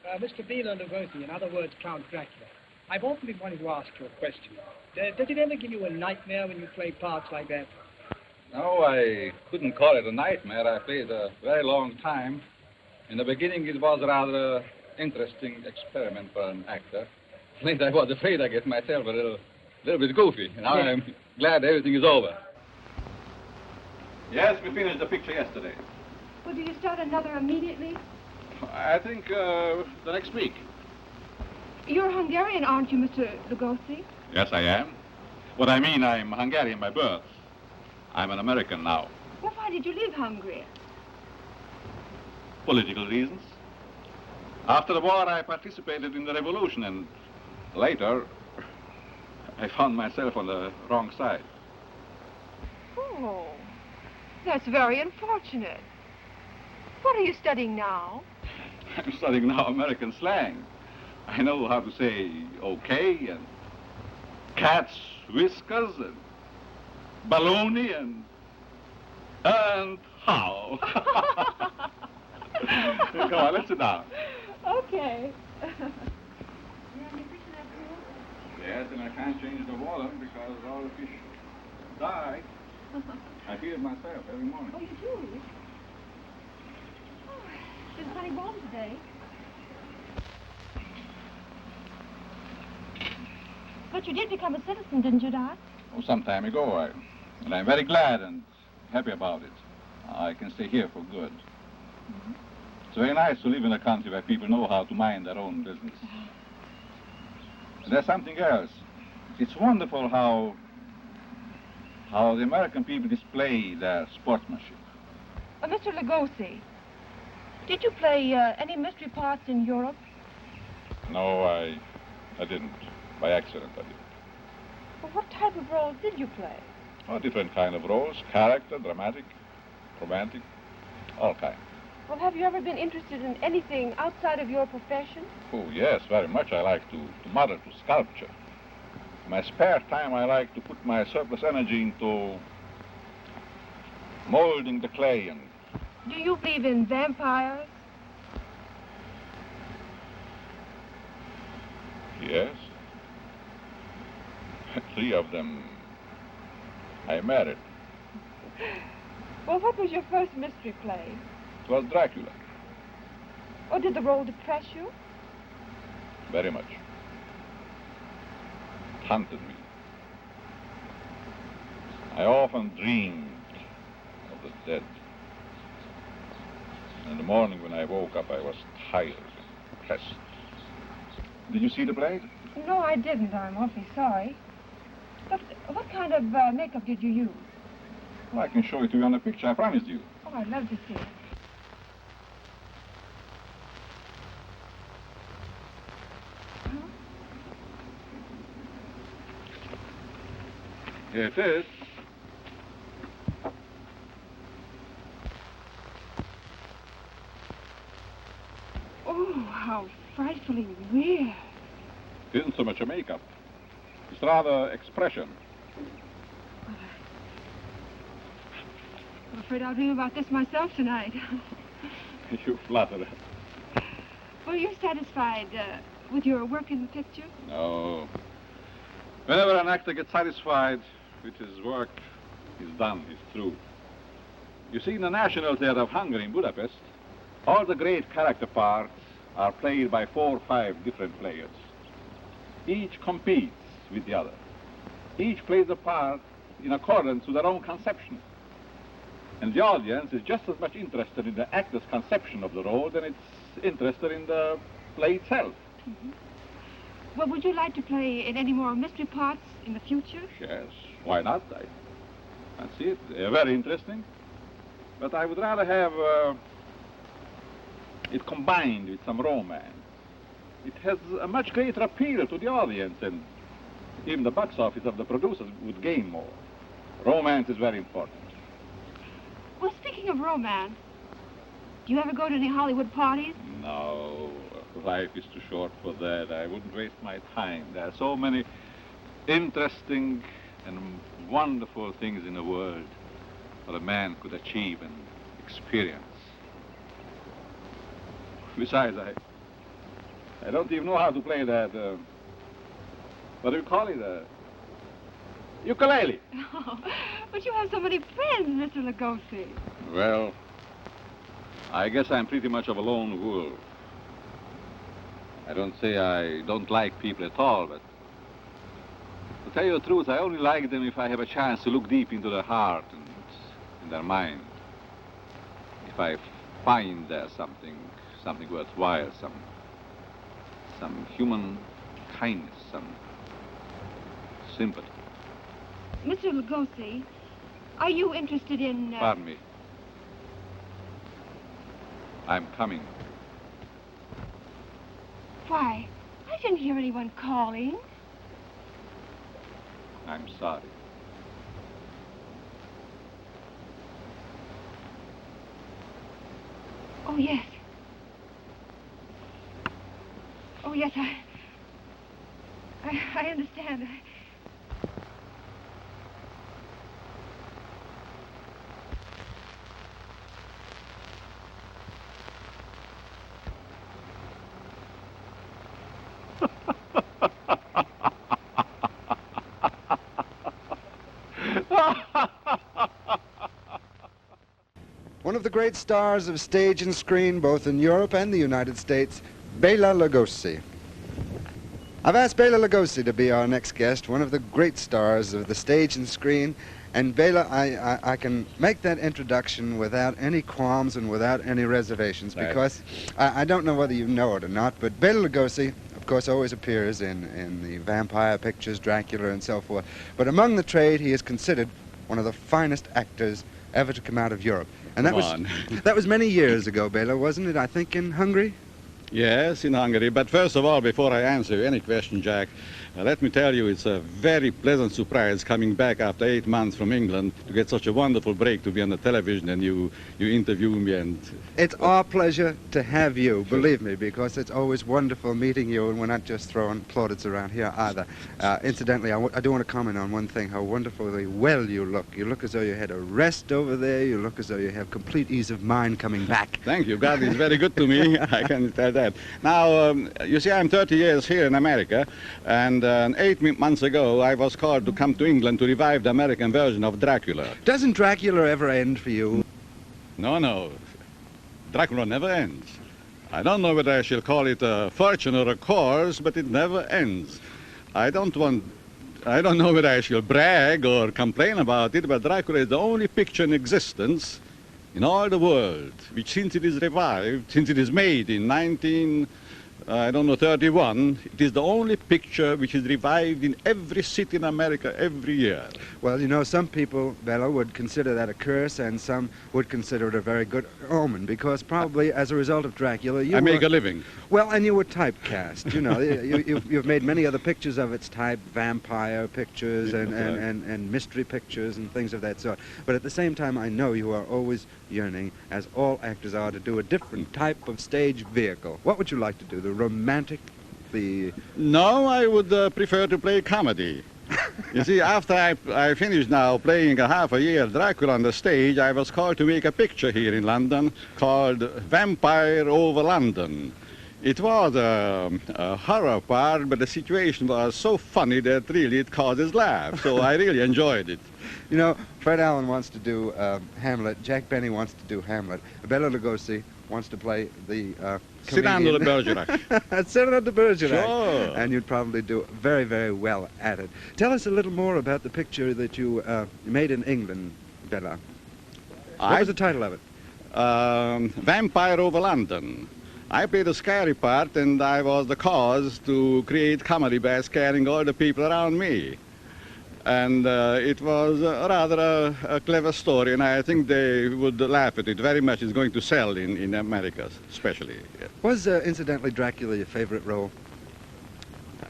Mr. Bela Lugosi, in other words, Count Dracula, I've often been wanting to ask you a question. Does it ever give you a nightmare when you play parts like that? No, I couldn't call it a nightmare. I played a very long time. In the beginning, it was a rather interesting experiment for an actor. Later, I was afraid I get myself a little bit goofy. Now I'm glad everything is over. Yes, we finished the picture yesterday. Well, do you start another immediately? I think the next week. You're Hungarian, aren't you, Mr. Lugosi? Yes, I am. What I mean, I'm Hungarian by birth. I'm an American now. Well, why did you leave Hungary? Political reasons. After the war, I participated in the revolution, and later, I found myself on the wrong side. Oh, that's very unfortunate. What are you studying now? I'm studying now American slang. I know how to say okay and cat's whiskers and baloney and how. Come on, let's sit down. Okay. Yes, and I can't change the water because all the fish die. I feed it myself every morning. Oh, you do? Oh, there's plenty warm today. But you did become a citizen, didn't you, Doc? Oh, some time ago, and I'm very glad and happy about it. I can stay here for good. Mm-hmm. It's very nice to live in a country where people know how to mind their own business. And there's something else. It's wonderful how the American people display their sportsmanship. Mr. Lugosi, did you play any mystery parts in Europe? No, I didn't. By accident, I did. Well, what type of roles did you play? Oh, different kind of roles. Character, dramatic, romantic, all kinds. Well, have you ever been interested in anything outside of your profession? Oh, yes, very much. I like to model, to sculpture. In my spare time, I like to put my surplus energy into molding the clay. And Do you believe in vampires? yes. 3 of them I married. Well, what was your first mystery play? It was Dracula. Or did the role depress you? Very much. It haunted me. I often dreamed of the dead. In the morning when I woke up, I was tired and depressed. Did you see the play? No, I didn't. I'm awfully sorry. But what kind of makeup did you use? Well, I can show it to you on the picture, I promised you. Oh, I'd love to see it. Here it is. Oh, how frightfully weird. It isn't so much a makeup. It's rather expression. I'm afraid I'll dream about this myself tonight. You flatter. Were you satisfied with your work in the picture? No. Whenever an actor gets satisfied with his work, he's done, he's through. You see, in the National Theatre of Hungary in Budapest, all the great character parts are played by 4 or 5 different players. Each competes with the other. Each plays a part in accordance with their own conception. And the audience is just as much interested in the actor's conception of the role than it's interested in the play itself. Mm-hmm. Well, would you like to play in any more mystery parts in the future? Yes, why not? I see it. They're very interesting. But I would rather have it combined with some romance. It has a much greater appeal to the audience, and even the box office of the producers would gain more. Romance is very important. Well, speaking of romance, do you ever go to any Hollywood parties? No, life is too short for that. I wouldn't waste my time. There are so many interesting and wonderful things in the world that a man could achieve and experience. Besides, I don't even know how to play that. What do you call it? Ukulele. Oh, but you have so many friends, Mr. Lugosi. Well, I guess I'm pretty much of a lone wolf. I don't say I don't like people at all, but to tell you the truth, I only like them if I have a chance to look deep into their heart and in their mind. If I find there something worthwhile, some human kindness, some sympathy. Mr. Lugosi, are you interested in... Pardon me. I'm coming. Why, I didn't hear anyone calling. I'm sorry. Oh, yes. Oh, yes, I understand. One of the great stars of stage and screen, both in Europe and the United States, Bela Lugosi. I've asked Bela Lugosi to be our next guest, one of the great stars of the stage and screen. And Bela, I can make that introduction without any qualms and without any reservations, because I don't know whether you know it or not, but Bela Lugosi, of course, always appears in the vampire pictures, Dracula and so forth. But among the trade, he is considered one of the finest actors ever to come out of Europe. And that was many years ago, Bela, wasn't it? I think in Hungary? Yes, in Hungary. But first of all, before I answer any question, Jack, let me tell you it's a very pleasant surprise coming back after 8 months from England to get such a wonderful break to be on the television and you interview me. And it's our pleasure to have you, believe me, because it's always wonderful meeting you, and we're not just throwing plaudits around here either. Incidentally, I do want to comment on one thing, how wonderfully well you look. You look as though you had a rest over there. You look as though you have complete ease of mind coming back. Thank you. God is very good to me. I can tell that. Now, you see, I'm 30 years here in America, and 8 months ago, I was called to come to England to revive the American version of Dracula. Doesn't Dracula ever end for you? No. Dracula never ends. I don't know whether I shall call it a fortune or a course, but it never ends. I don't know whether I shall brag or complain about it, but Dracula is the only picture in existence in all the world, which since it is revived, since it is made in 1931, it is the only picture which is revived in every city in America every year. Well, you know, some people, Bela, would consider that a curse, and some would consider it a very good omen, because probably as a result of Dracula, I make a living. Well, and you were typecast, you know. You've made many other pictures of its type, vampire pictures and mystery pictures and things of that sort. But at the same time, I know you are always yearning, as all actors are, to do a different type of stage vehicle. What would you like to do? The romantic, the... No, I would prefer to play comedy. You see, after I finished now playing a half a year Dracula on the stage, I was called to make a picture here in London called Vampire Over London. It was a horror part, but the situation was so funny that really it causes laughs, so I really enjoyed it. You know, Fred Allen wants to do Hamlet, Jack Benny wants to do Hamlet, Bela Lugosi wants to play the Cyrano de Bergerac. Cyrano de Bergerac. Sure. And you'd probably do very, very well at it. Tell us a little more about the picture that you made in England, Bela. What was the title of it? Vampire Over London. I played a scary part, and I was the cause to create comedy by scaring all the people around me. And it was rather a clever story, and I think they would laugh at it very much. It's going to sell in America, especially. Yeah. Was, incidentally, Dracula your favorite role?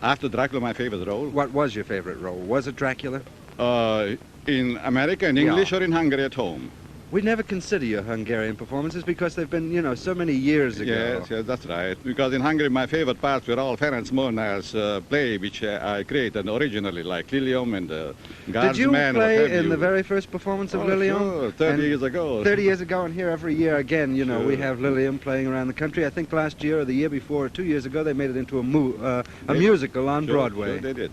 After Dracula, my favorite role? What was your favorite role? Was it Dracula? In America, in English, or in Hungary at home? we never consider your Hungarian performances because they've been, you know, so many years ago. Yes, that's right. Because in Hungary, my favorite parts were all Ferenc Molnár's play, which I created originally, like Lilium and Guardsman. Did you play in the very first performance of Lilium? Sure, 30 years ago. 30 years ago, and here every year again, you know, Sure. we have Lilium playing around the country. I think last year or the year before, or 2 years ago, they made it into a musical on Broadway. Sure, they did.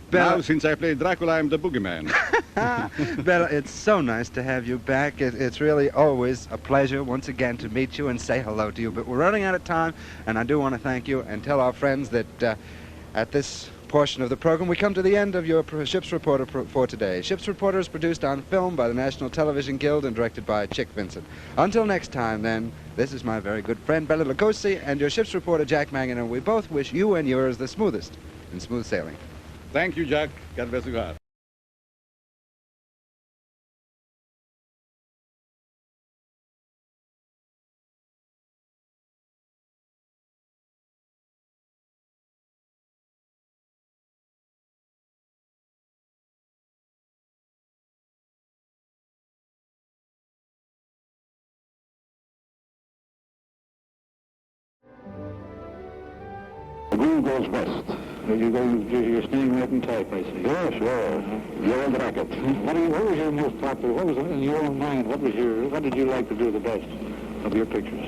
Bela- Now, since I played Dracula, I'm the boogeyman. Bela, it's so nice to have you back. It's really always a pleasure once again to meet you and say hello to you. But we're running out of time, and I do want to thank you and tell our friends that at this portion of the program, we come to the end of your Ship's Reporter for today. Ship's Reporter is produced on film by the National Television Guild and directed by Chick Vincent. Until next time, then, this is my very good friend, Bela Lugosi, and your Ship's Reporter, Jack Mangan, and we both wish you and yours the smoothest in smooth sailing. Thank you, Jack. God bless you, God. The moon goes west. You're staying right in type, I see. Yeah, sure. The old racket. What was your most popular? What was in your own mind? What did you like to do the best of your pictures?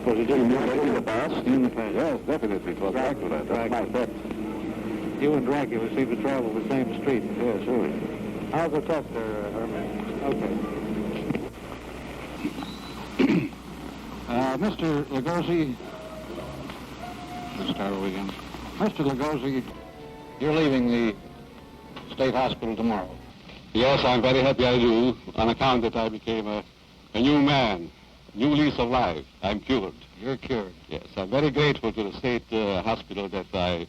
Was it just in the past? In the past. Yes, definitely. It was Dracula. That's my bet. You and Dracula seem to travel the same street. Yeah, sure. How's the test there, Herman? Okay. Mr. Lugosi. Let's start over again. Mr. Lugosi, you're leaving the state hospital tomorrow. Yes, I'm very happy I do, on account that I became a new man, new lease of life. I'm cured. You're cured. Yes, I'm very grateful to the state hospital that they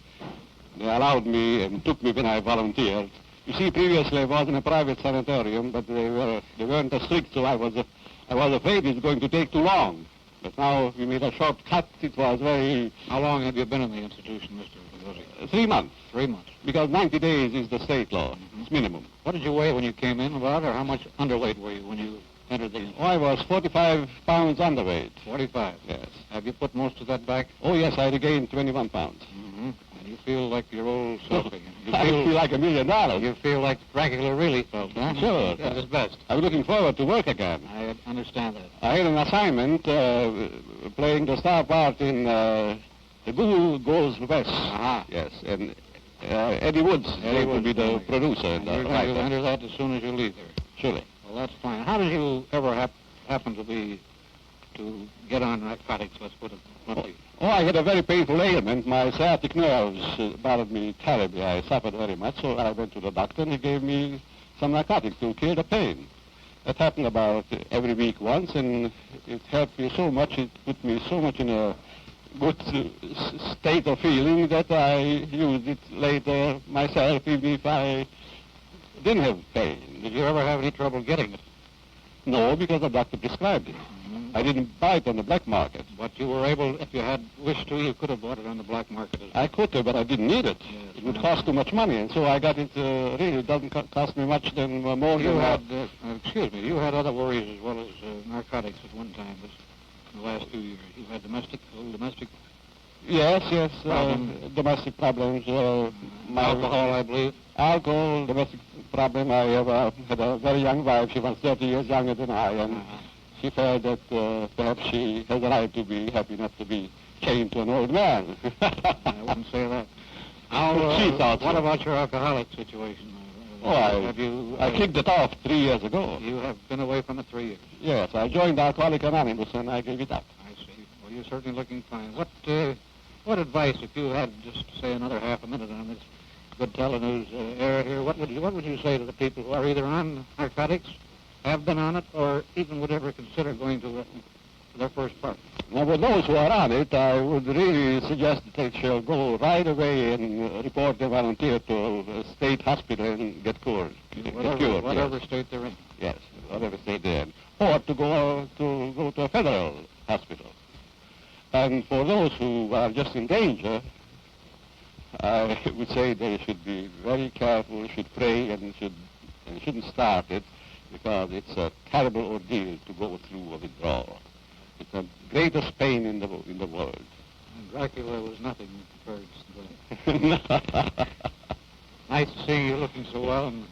allowed me and took me when I volunteered. You see, previously I was in a private sanatorium, but they weren't as strict, so I was afraid it was going to take too long. But now we made a short cut. It was very... How long have you been in the institution, Mr. Lugosi? 3 months. 3 months. Because 90 days is the state law. Mm-hmm. It's minimum. What did you weigh when you came in about, or how much underweight were you when you entered the... Oh, I was 45 pounds underweight. 45? Yes. Have you put most of that back? Oh, yes, I regained 21 pounds. Mm-hmm. And you feel like your old self again. You I feel like $1 million. You feel like Dracula really felt, huh? Sure. At his best. I'm looking forward to work again. I understand that. I had an assignment playing the star part in The Guru Goes West. Uh-huh. Yes, and Eddie Woods will be the producer and You're the going to writer. enter that as soon as you leave there. Surely. Well, that's fine. How did you ever happen to get on narcotics, let's put it bluntly? Oh, I had a very painful ailment. My sciatic nerves bothered me terribly. I suffered very much, so I went to the doctor and he gave me some narcotics to kill the pain. That happened about every week once, and it helped me so much. It put me so much in a good state of feeling that I used it later myself, even if I didn't have pain. Did you ever have any trouble getting it? No, because the doctor prescribed it. Mm-hmm. I didn't buy it on the black market. But you were able, if you had wished to, you could have bought it on the black market as well. I could have, but I didn't need it. Yes, It would cost too much money, and so I got it, really, it doesn't cost me much than more You than had, excuse me, you had other worries as well as narcotics at one time, in the last 2 years. You had domestic. Yes, Problem. domestic problems. Alcohol, I believe. Alcohol, domestic problem. I had a very young wife. She was 30 years younger than I, and she felt that perhaps she has a right to be happy, not to be chained to an old man. I wouldn't say that. She thought What so. about your alcoholic situation? Oh, I kicked it off 3 years ago. You have been away from it 3 years. Yes, I joined Alcoholics Anonymous and I gave it up. I see. Well, you're certainly looking fine. What advice, if you had just say another half a minute on this good telenews era here, what would you say to the people who are either on narcotics, have been on it, or even would ever consider going to their first part? Now, for those who are on it, I would really suggest that they shall go right away and report their volunteer to a state hospital and get cured. Whatever state they're in. Yes, whatever state they're in. Or to go to a federal hospital. And for those who are just in danger, I would say they should be very careful, should pray, and shouldn't start it. because it's a terrible ordeal to go through a withdrawal. It's the greatest pain in the world. And Dracula was nothing compared to that. Nice to see you looking so well, and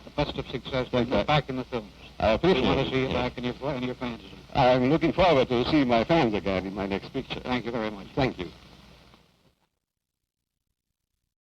the best of success. Get back in the films. I appreciate We want it. to see you Yes. back and your fans. I'm looking forward to see my fans again in my next picture. Thank you very much. Thank you.